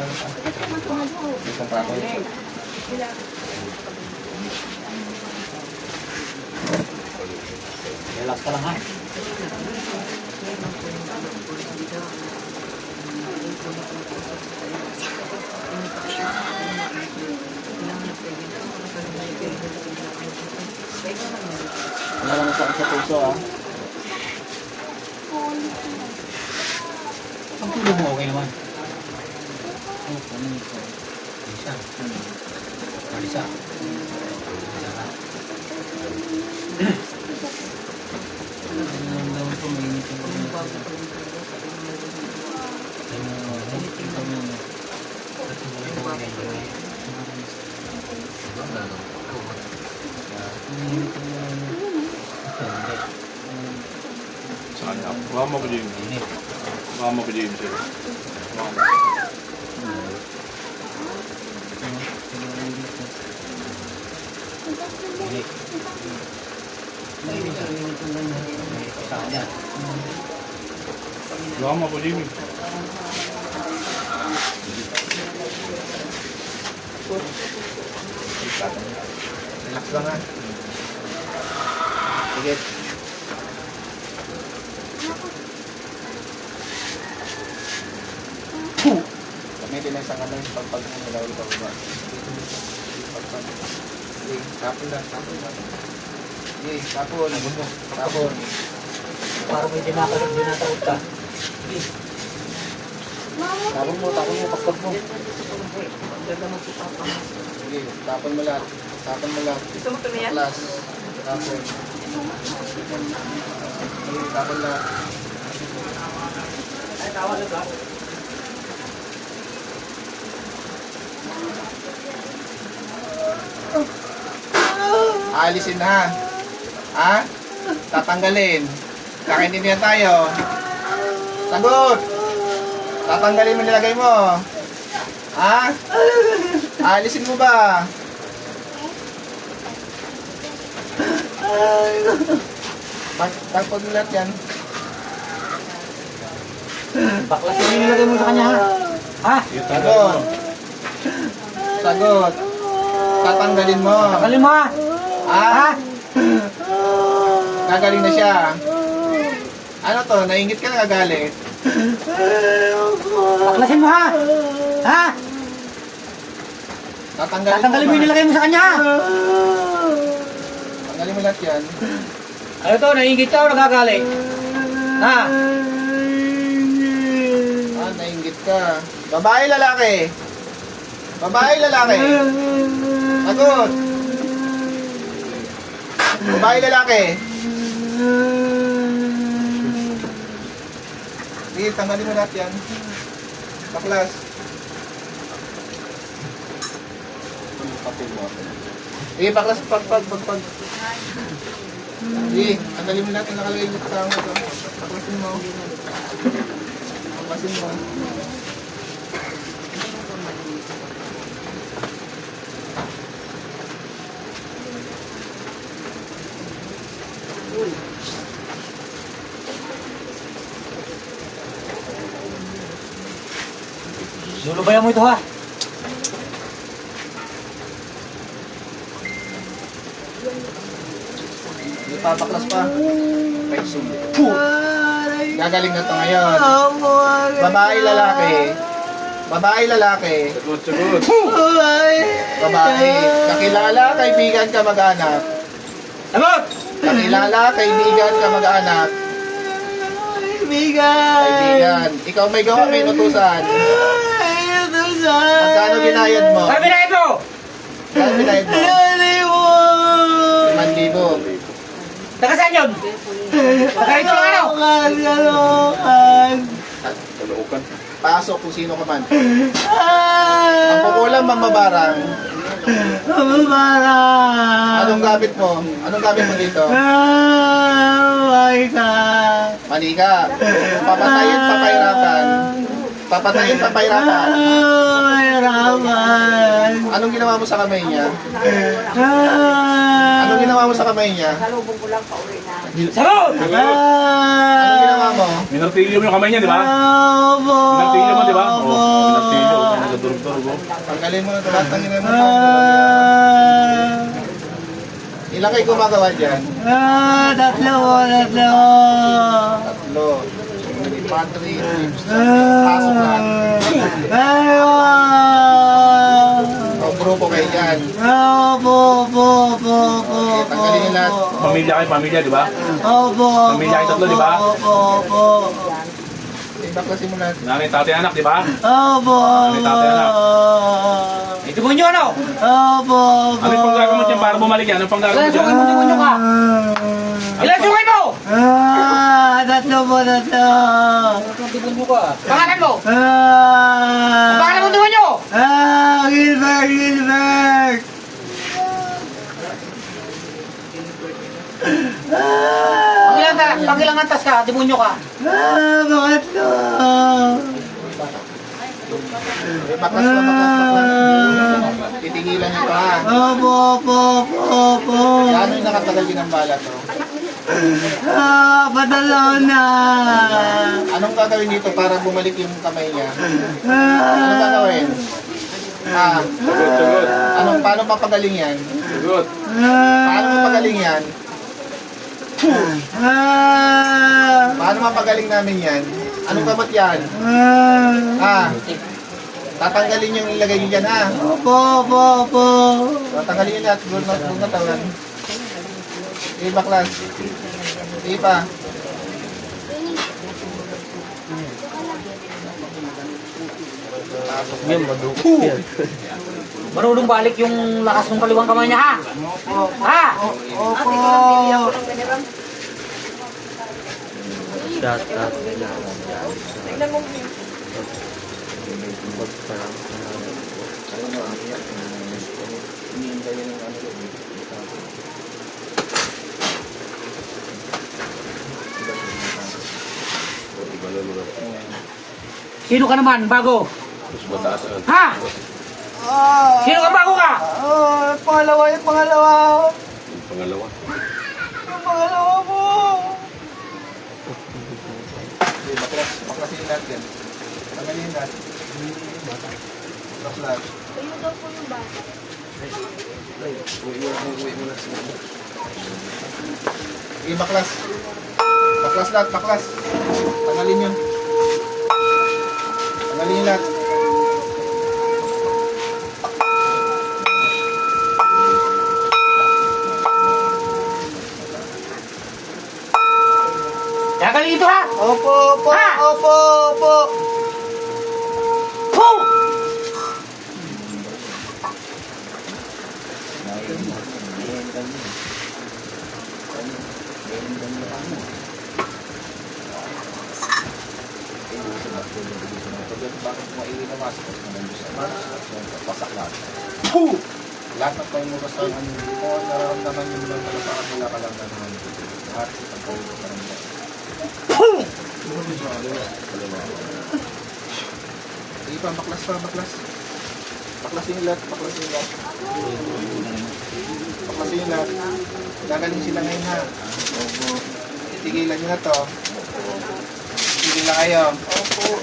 Isang prato. Relax ka lang ha. Wala lang sa puso ah. Ang tulog mo okay naman. Oh, paano ito? Isa. Isa. Naman po mainit yung Saan ka? Baka mo ko dyan. Baka mo ko dyan sir. Baka mo ko dyan. relax lang ha. Sige. Gamitin lang sa kanan pagpag mo nila ulit ako ba? Pagpag. Sige, tapon lang, tapon lang. Sige, tapon. Tapon. Para may dinataot ka. Tapon mo, pagpag mo. Sige, tapon mo lahat. Tapon mo lahat. Gusto mo tumiyan? Class. Tapon. Sige, tapon lahat. Ay, tawag na ba? Aalisin na. Ha? Tatanggalin. Kakainin tayo. Sagot! Tatanggalin mo nilagay mo. Ha? Aalisin mo ba? Tagpag mo lahat yan. Baklas yung nilagay mo sa kanya ha. Ha? Sagot. Sagot. Tatanggalin mo. Takalin mo ha. Ha? Ha? Gagaling na siya. Ano to? Nainggit ka na gagalit. Baklasin mo ha. Ha? Tatanggalin mo yung nilagay mo sa kanya ha. Tanggalin mo lahat yan. Ano to? Naiingit ka o nagagalit? Ha? Ah, nainggit ka. Babae, lalaki. Babae, lalaki. Sagot. Babae, lalaki. Sige, tanggalin mo lahat yan. Baklas. Sige, baklas, pagpag. Sige, tanggalin mo lahat yung nakalagay mo sa tama. Baklasin mo. Baklasin mo. Lulubayan mo ito ha. Hindi pa, baklas pa. Gagaling na to ngayon. Babae, lalaki. Babae, lalaki. Sagot. Babae. Kakilala, kaibigan ka, mag-anak. Sagot! Kakilala, kaibigan ka, mag-anak. Kaibigan. Ikaw may gawa, may inutusan. Magkano binayad mo? Sabi na ito! Magkano binayad mo? 5,000. Taga saan yun? Taga rito lang ano? Kalookan. Pasok kung sino ka man. Ang kukulang mamabarang. Anong gamit mo? Anong gamit mo dito? Manika. Papatayin, papahirapan. Papatayin, papahirapan. Anong ginawa mo sa kamay niya? Anong ginawa mo sa kamay niya? Salubong ko lang pauwi na. Sagot! Anong ginawa mo? Minartilyo mo yung kamay niya, di ba? Minartilyo mo, di ba? Oo, minartilyo. dugo. Tanggalin mo na ito. Lahat ng ina mo. Ilan kayo gumagawa dyan? Tatlo. Tatlo. Patri. Pasok lang. O, grupo kayo dyan. Okay, tanggalin nyo lahat. Pamilya, di ba? Pamilya kayo tatlo, di ba? Baklasin mo lahat. Nanay, tatay, anak, di ba? Nanay, tatay, anak. Ito mo nyo, ano? Ano yung panggagawin mo dyan para bumalik yan? Anong panggagawin mo dyan? Demonyo ka. Ilan sungay mo? Tatlo. Demonyo ka. Pangalan mo? Pangalan mo, demonyo? Gilbert. Pangilang antas ka, demonyo ka. Bakit no? Baklas. Titigilan nyo ito ha. Gano'n yung nakatagal din ang bala to? Padalaw na. Anong gagawin dito para bumalik yung kamay niya? Anong gagawin? Sagot. Paano papagaling yan? Sagot. Paano mapagaling yan? Paano mapagaling namin yan? Anong gamot yan? Tatanggalin yung ilagay nyo dyan ha? Tatanggalin nyo lahat. Doon na tawagan. Sige baklas. Sige pa. Marunong balik yung lakas ng kaliwang kamay niya, ha? Ha? Tignan mo. Sino ka naman, bago? Ha? Sino ka, bago ka? Pangalawa. Pangalawa. Po. Sige, baklasin yung lahat yan. Tanggalin yung lahat. Baklas. Kayo daw po yung bata. Uwi mo na. Sige, baklas. Baklas lahat, baklas. Tanggalin yun. Tanggalin yung lahat. Gagalin ito, ha? Opo. Ha? Opo. Boom! Bakit maili na mas? Pasak lahat. Puh! Lahat ng tayo mo basta ang dito, nararamdaman yung lang pala sa kanila ka lang naman. Lahat sa tayo mo parang Sige pa, baklas. Baklasin yung lahat. Gagaling sila ngayon ha. Titigilan nyo na to. Tigilan kayo. Opo.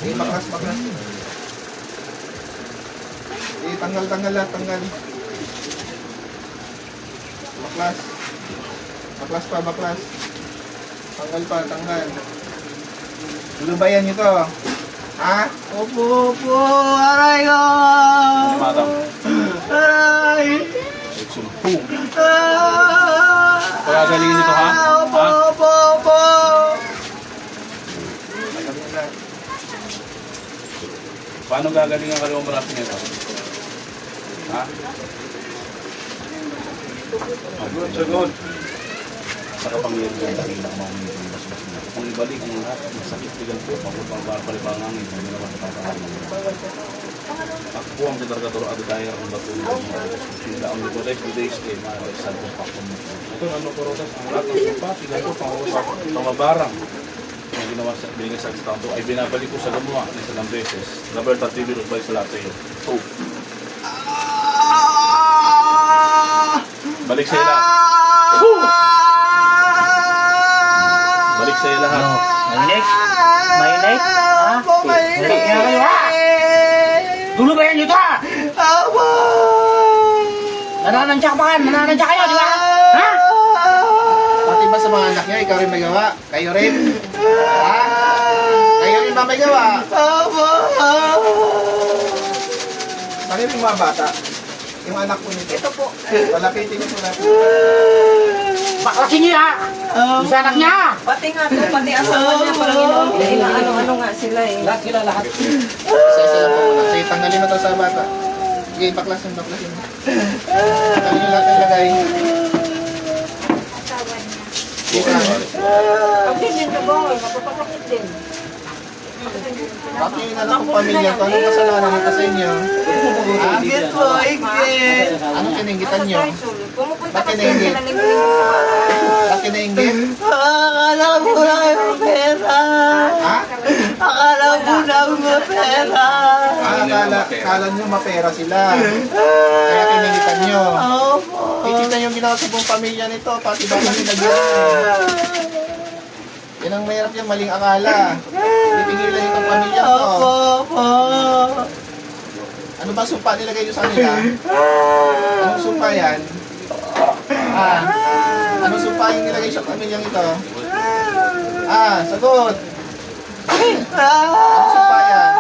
Sige, baklas. Sige, tanggal lahat. Baklas. Tanggal. Lulubayan nyo to. Ha? Opo. Aray ko! Madam. Aray! Boom. Pagagalingin nito, ha? Opo. Tanggalin lahat. Paano gagaling ang kaliwang braso nito? Ha? Sagot. Sa kapangyarihan ng ilang mga mas kung ibalik ang lahat, masakit bilang po, pagpapabalik ang hangin, hindi naman sa tatahanan. Takbo ang katargaturo at dahil ang batulong sila ang Nicolas Budays kay Mara Santos Pakon. Ito ano po rotas ang lahat ng sumpa, sila po pamabarang na ginawa sa binigay sa estado ay binabalik ko sa gumawa ng isang beses. Roberta TV Rubay sa lahat sa iyo. Balik sa ila. Balik sa lahat. Mainit? Mainit? Ha? Mainit nga kayo ha? Dulo ba yan dito ha? Nananansya ka pa kayo? Nananansya kayo, di ba? Ha? Pati ba sa mga anak niya, ikaw rin may gawa? Kayo rin? Ha? Kayo rin ba may gawa? Saan yung mga bata? Yung anak ko nito. Ito po. Palapitin niyo po natin. Baklasin niyo ha? Yung sa anak niya ha? Pati nga po, pati asawa niya, Panginoon. Ano nga sila eh. Lahat sila, lahat. Isa-isa lang po muna. Sige, tanggalin mo to sa bata. Sige, baklasin. Tanggalin niyo lahat yung lagay. Asawa niya. Sige, Pag din ka boy, mapapasakit din. bakit yung anak kong pamilya to? Anong kasalanan nito sa inyo? Ha? Anong kininggitan niyo? Pumupunta Bakit kasi nainggit? sila linggo-linggo sa bahay. Bakit nainggit? Akala mo na kayo pera. Ha? Akala mo na mga pera. Akala nyo mapera sila. Kaya kininggitan nyo. Opo. Ikita nyo ginawa sa buong pamilya nito. Pati ba kami nagyan? Yan ang mahirap yung maling akala. Pipigilan nyo itong pamilya to. Opo. Ano ba sumpa nilagay nyo sa kanila? Anong sumpa yan? Ah, anong sumpa yung nilagay sa pamilyang ito? Ah, sagot. Anong sumpa yan?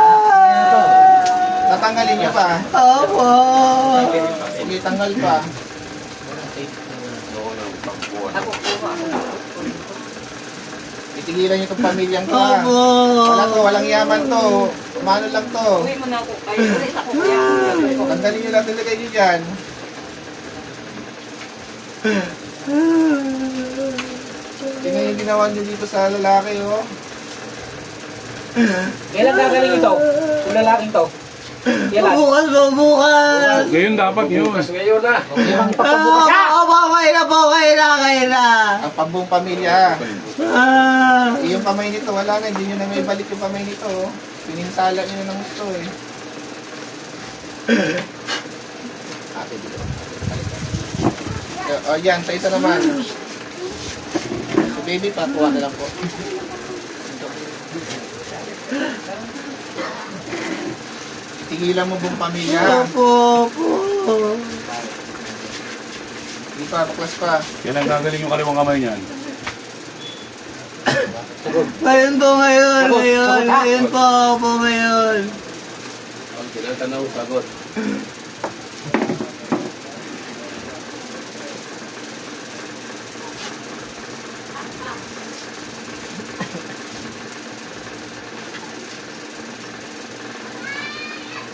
Tatanggalin nyo pa. Opo. Sige, tanggal pa. Ako po, Itigilan nyo itong pamilyang to. Ha? Opo. Wala to, walang yaman to. Umano lang to. uwi mo na ako. Kayo ulit ako kaya. Tanggalin nyo lang nilagay nyo dyan. Tingnan yung ginawa nyo dito sa lalaki, oh. Kailan gagaling ito? Yung lalaking to? Kailan? Bukas po, bukas. Ngayon dapat yun. Ngayon na. Yung papabukas siya! Opo, kayo na. Ang pambuong pamilya. Ah. Yung kamay nito, wala na. Hindi nyo na may balik yung kamay nito, oh. Pininsala nyo na ng gusto, eh. Ate, dito. O, yan. Sa isa naman. Si baby, pakuha na lang po. Tigilan mo buong pamilya. Opo. Hindi pa, baklas pa. Yan ang gagaling yung kaliwang kamay niyan. Ngayon po, ngayon po, ngayon. Ang tinatanaw, sagot.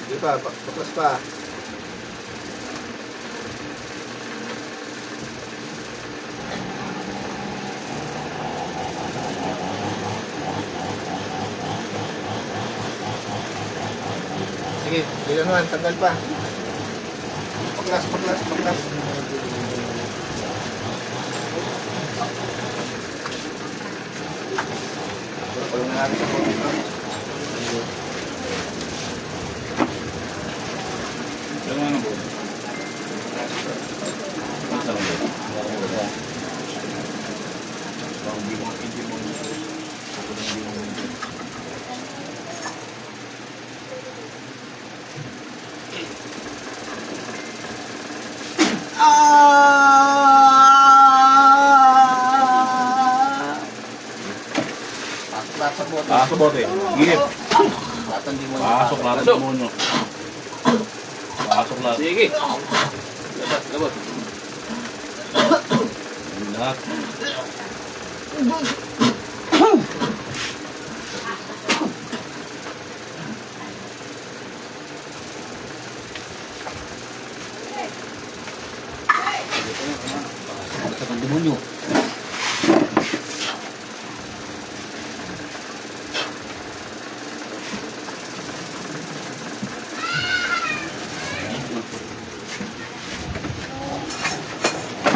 Hindi pa, baklas pa. Sige, ilan naman, tanggal pa. Baklas. Kulong na natin sa konti, no? Yan ang ano po. Ang sarap po. Bakit hindi mo hindi mo ako hindi mo hindi. Pasok sa bote. Pasok bote. Gilip. Latan di mo na. Pasok lahat ng demonyo. Pasok lahat. Sige. Labas. Lahat. Sa ng demonyo.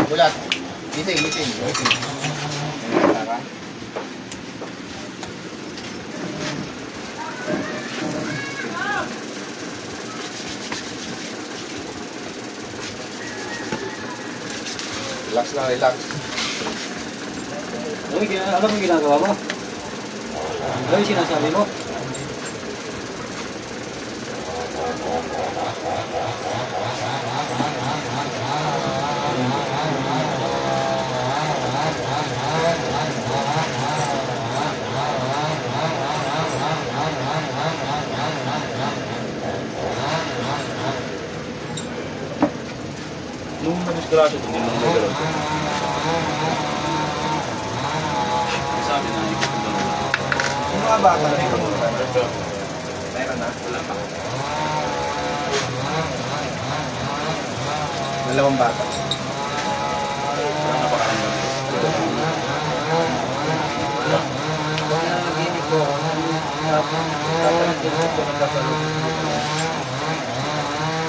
Bulat. Gising. Tara. Relax lang, relax. Ano yung ginagawa mo? Ano yung sinasabi mo? Nung nag-disgrasya ito, hindi naman may gano'n. Sabi na, ikot yung gano'n. Yung mga bata na ito muna. Meron na? Wala pa. Dalawang bata. Napakaranggan. Naginig ko. Tapos, ko ng kasalubong.